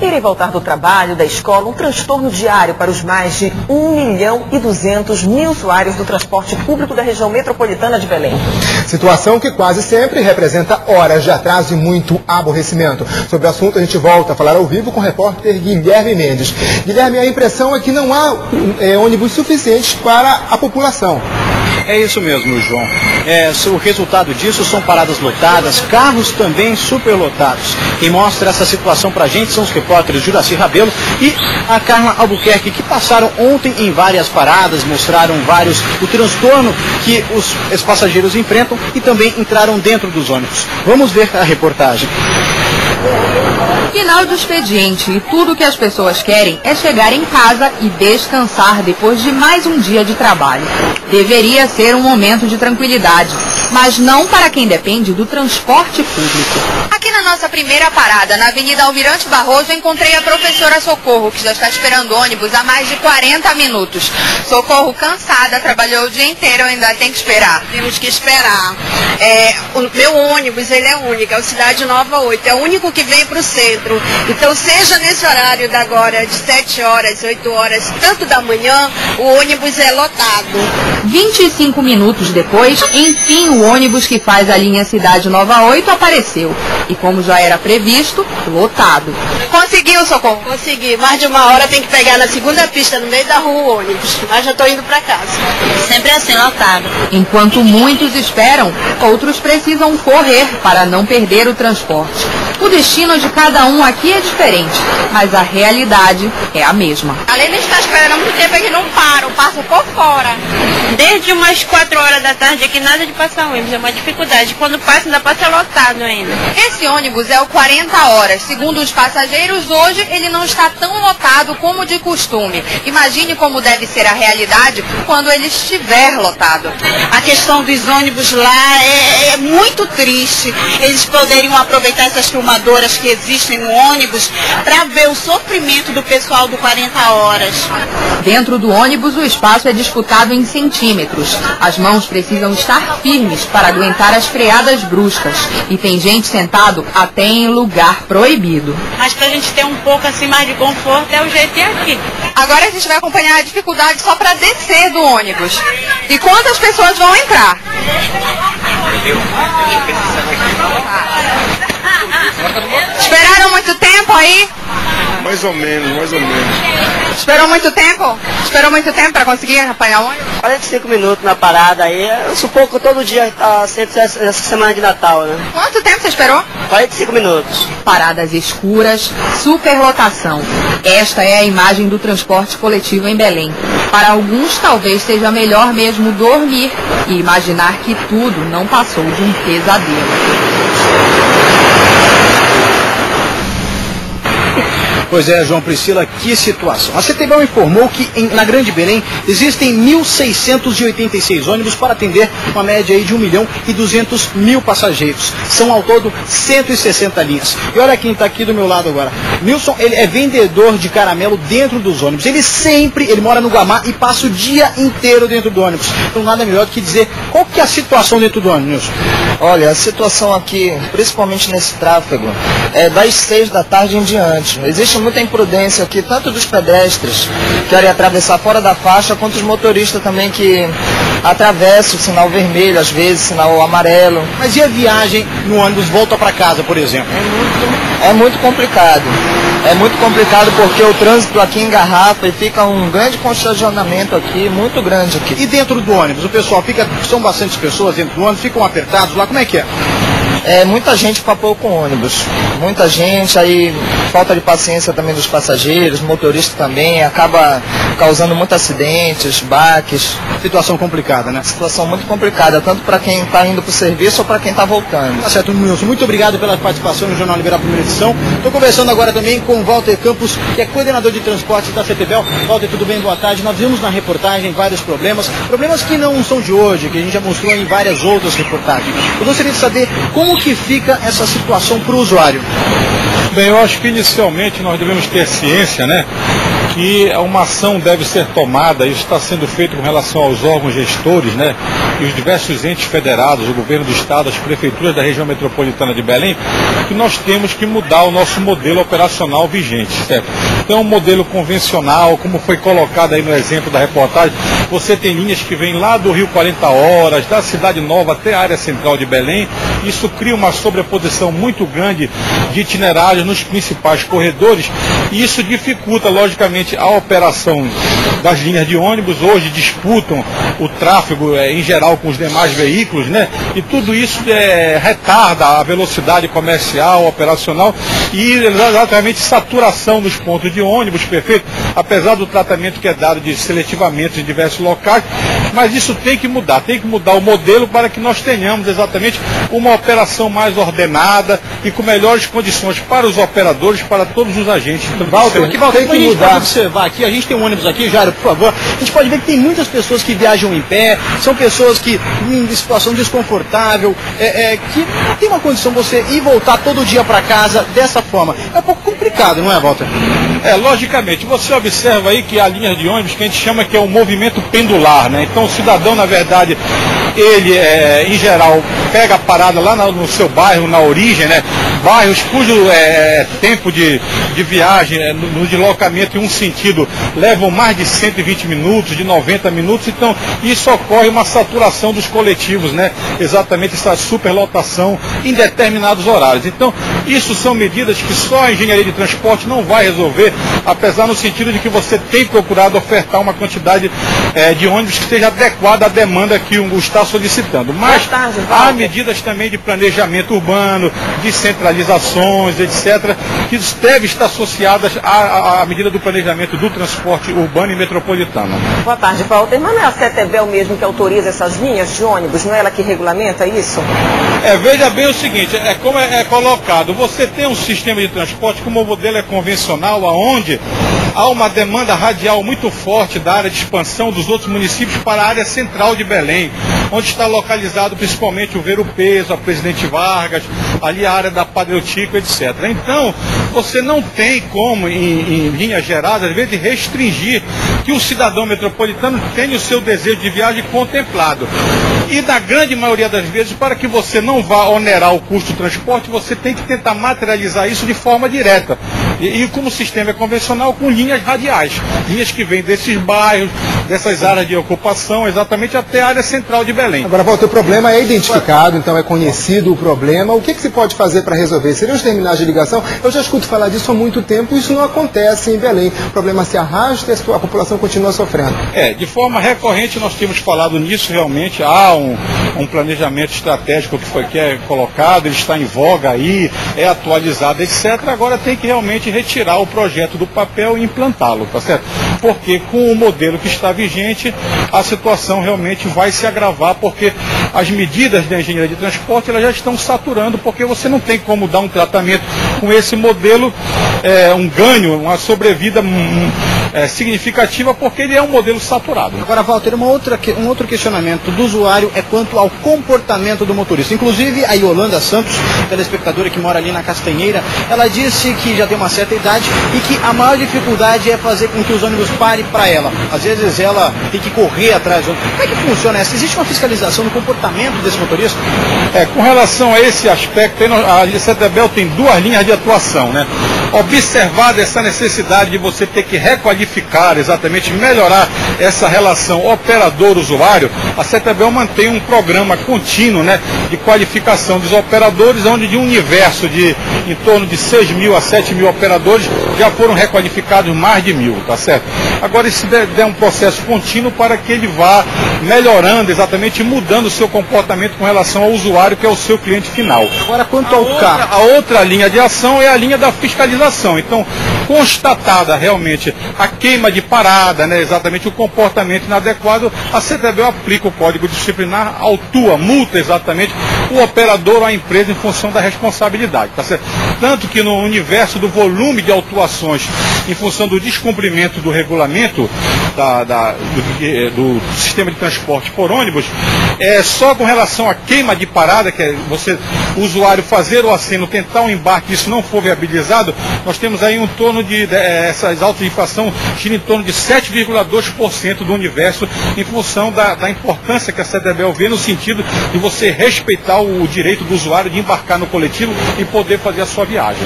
Ir e voltar do trabalho, da escola, um transtorno diário para os mais de 1.200.000 usuários do transporte público da região metropolitana de Belém. Situação que quase sempre representa horas de atraso e muito aborrecimento. Sobre o assunto, a gente volta a falar ao vivo com o repórter Guilherme Mendes. Guilherme, a impressão é que não há ônibus suficientes para a população. É isso mesmo, João. O resultado disso são paradas lotadas, carros também superlotados. Quem mostra essa situação pra gente são os repórteres Juraci Rabelo e a Carla Albuquerque, que passaram ontem em várias paradas, mostraram o transtorno que os passageiros enfrentam e também entraram dentro dos ônibus. Vamos ver a reportagem. Final de expediente e tudo que as pessoas querem é chegar em casa e descansar depois de mais um dia de trabalho. Deveria ser um momento de tranquilidade, mas não para quem depende do transporte público. Aqui na nossa primeira parada, na Avenida Almirante Barroso, encontrei a professora Socorro, que já está esperando ônibus há mais de 40 minutos. Socorro, cansada, trabalhou o dia inteiro, ainda tem que esperar. Temos que esperar. O meu ônibus, ele é único, é o Cidade Nova 8, é o único que vem para o centro. Então, seja nesse horário da agora, de 7 horas, 8 horas, tanto da manhã, o ônibus é lotado. 25 minutos depois, enfim, o ônibus que faz a linha Cidade Nova 8 apareceu. E como já era previsto, lotado. Conseguiu, Socorro? Consegui. Mais de uma hora tem que pegar na segunda pista, no meio da rua, o ônibus. Mas já estou indo para casa. Sempre assim, lotado. Enquanto muitos esperam, outros precisam correr para não perder o transporte. O destino de cada um aqui é diferente, mas a realidade é a mesma. Além de estar esperando muito tempo, eles não param, passam por fora. Desde umas 4 horas da tarde aqui, nada de passar ônibus, é uma dificuldade. Quando passa, ainda passa lotado ainda. Esse ônibus é o 40 horas. Segundo os passageiros, hoje ele não está tão lotado como de costume. Imagine como deve ser a realidade quando ele estiver lotado. A questão dos ônibus lá é muito triste. Eles poderiam aproveitar essas filmadoras que existem no ônibus para ver o sofrimento do pessoal do 40 horas. Dentro do ônibus, o espaço é disputado em centímetros. As mãos precisam estar firmes para aguentar as freadas bruscas. E tem gente sentado até em lugar proibido. Mas pra gente ter um pouco assim mais de conforto, é o jeito de aqui. Agora a gente vai acompanhar a dificuldade só para descer do ônibus. E quantas pessoas vão entrar? Esperaram muito tempo aí? Mais ou menos. Esperou muito tempo? Esperou muito tempo para conseguir apanhar o ônibus? 45 minutos na parada aí. Eu suponho que todo dia tá sempre essa semana de Natal, né? Quanto tempo você esperou? 45 minutos. Paradas escuras, superlotação. Esta é a imagem do transporte coletivo em Belém. Para alguns, talvez seja melhor mesmo dormir e imaginar que tudo não passou de um pesadelo. Pois é, João, Priscila, que situação. A CTBEL informou que na Grande Belém existem 1.686 ônibus para atender uma média aí de 1.200.000 passageiros. São ao todo 160 linhas. E olha quem está aqui do meu lado agora. Nilson, ele é vendedor de caramelo dentro dos ônibus. Ele mora no Guamá e passa o dia inteiro dentro do ônibus. Então nada melhor do que dizer qual que é a situação dentro do ônibus, Nilson. Olha, a situação aqui, principalmente nesse tráfego, é das 6 da tarde em diante. Existe muita imprudência aqui, tanto dos pedestres que querem atravessar fora da faixa, quanto os motoristas também que atravessam o sinal vermelho, às vezes, sinal amarelo. Mas e a viagem no ônibus volta para casa, por exemplo? É muito complicado. É muito complicado porque o trânsito aqui engarrafa e fica um grande congestionamento aqui, muito grande aqui. E dentro do ônibus, o pessoal são bastante pessoas dentro do ônibus, ficam apertados lá, como é que é? Muita gente para pouco ônibus, muita gente, aí falta de paciência também dos passageiros, motoristas também, acaba causando muitos acidentes, baques. Situação complicada, né? Situação muito complicada, tanto para quem está indo para o serviço ou para quem está voltando. Tá certo, Nilson, muito obrigado pela participação no Jornal Liberal Primeira Edição. Estou conversando agora também com o Walter Campos, que é coordenador de transportes da CTBEL. Walter, tudo bem? Boa tarde. Nós vimos na reportagem vários problemas que não são de hoje, que a gente já mostrou em várias outras reportagens. Eu gostaria de saber como que fica essa situação para o usuário. Bem, eu acho que inicialmente nós devemos ter ciência, né, que uma ação deve ser tomada, isso está sendo feito com relação aos órgãos gestores, né, e os diversos entes federados, o governo do estado, as prefeituras da região metropolitana de Belém, que nós temos que mudar o nosso modelo operacional vigente, certo? Então, um modelo convencional, como foi colocado aí no exemplo da reportagem, você tem linhas que vêm lá do Rio 40 Horas, da Cidade Nova até a área central de Belém. Isso cria uma sobreposição muito grande de itinerários nos principais corredores e isso dificulta, logicamente, a operação das linhas de ônibus. Hoje disputam o tráfego em geral com os demais veículos, né? E tudo isso retarda a velocidade comercial, operacional e exatamente saturação dos pontos de ônibus, perfeito? Apesar do tratamento que é dado de seletivamento em diversos locais, mas isso tem que mudar o modelo para que nós tenhamos exatamente uma operação mais ordenada e com melhores condições para os operadores, para todos os agentes. Walter, tem que mudar. Observar aqui, a gente tem um ônibus aqui, Jairo, por favor, a gente pode ver que tem muitas pessoas que viajam em pé, são pessoas que em situação desconfortável, que não tem uma condição você ir e voltar todo dia para casa dessa forma. É um pouco complicado, não é, Walter? Logicamente, você observa aí que há linhas de ônibus que a gente chama que é um movimento pendular, né? Então o cidadão, na verdade, ele, em geral, pega a parada lá no seu bairro, na origem, né? Bairros cujo tempo de viagem, no deslocamento em um sentido, levam mais de 120 minutos, de 90 minutos, então isso ocorre uma saturação dos coletivos, né? Exatamente essa superlotação em determinados horários. Então, isso são medidas que só a engenharia de transporte não vai resolver, apesar no sentido de que você tem procurado ofertar uma quantidade de ônibus que seja adequada à demanda que o está solicitando. Mas há medidas também de planejamento urbano, de centralizações, etc., que devem estar associadas à medida do planejamento do transporte urbano e metropolitano. Boa tarde, Walter. Mas não é a CETEBEL mesmo que autoriza essas linhas de ônibus? Não é ela que regulamenta isso? Veja bem o seguinte, como é colocado, você tem um sistema de transporte como o modelo é convencional, aonde há uma demanda radial muito forte da área de expansão dos outros municípios para a área central de Belém, onde está localizado principalmente o Ver o Peso, a Presidente Vargas, ali a área da Padre Eutico, etc. Então, você não tem como, em linhas gerais, às vezes, restringir que o cidadão metropolitano tenha o seu desejo de viagem contemplado. E na grande maioria das vezes, para que você não vá onerar o custo do transporte, você tem que tentar materializar isso de forma direta. E como o sistema é convencional, com linhas radiais. Linhas que vêm desses bairros, dessas áreas de ocupação, exatamente até a área central de Belém. Agora, Walter, o problema é identificado, então é conhecido o problema. O que se pode fazer para resolver? Seriam os terminais de ligação? Eu já escuto falar disso há muito tempo, isso não acontece em Belém. O problema se arrasta e a população continua sofrendo. De forma recorrente nós temos falado nisso, realmente há um planejamento estratégico que é colocado, ele está em voga aí, é atualizado, etc. Agora tem que realmente retirar o projeto do papel e implantá-lo, tá certo? Porque com o modelo que está vigente, a situação realmente vai se agravar, porque as medidas da engenharia de transporte elas já estão saturando, porque você não tem como dar um tratamento com esse modelo, um ganho, uma sobrevida significativa, porque ele é um modelo saturado. Agora, Walter, um outro questionamento do usuário é quanto ao comportamento do motorista. Inclusive, a Yolanda Santos, telespectadora que mora ali na Castanheira, ela disse que já tem uma certa idade e que a maior dificuldade é fazer com que os ônibus parem para ela. Às vezes ela tem que correr atrás do ônibus. Como é que funciona essa? Existe uma fiscalização do comportamento desse motorista? Com relação a esse aspecto, a CETEBEL tem duas linhas de atuação, né? Observada essa necessidade de você ter que requalificar, exatamente melhorar essa relação operador-usuário, a CETEBEL mantém um programa contínuo, né, de qualificação dos operadores, onde de um universo de em torno de 6 mil a 7 mil operadores já foram requalificados mais de 1.000, tá certo? Agora isso é um processo contínuo para que ele vá melhorando, exatamente mudando o seu comportamento com relação ao usuário, que é o seu cliente final. Agora, quanto ao carro, a outra linha de ação é a linha da fiscalização. Então, constatada realmente a queima de parada, né, exatamente o comportamento inadequado, a CETEBEL aplica o Código Disciplinar, autua, multa exatamente o operador ou a empresa em função da responsabilidade, tá certo? Tanto que no universo do volume de autuações em função do descumprimento do regulamento funcionamento do sistema de transporte por ônibus, só com relação à queima de parada, que é o usuário fazer o aceno, tentar um embarque, isso não for viabilizado, nós temos aí essas altas de inflação gira em torno de 7,2% do universo, em função da importância que a CDBEL vê no sentido de você respeitar o direito do usuário de embarcar no coletivo e poder fazer a sua viagem.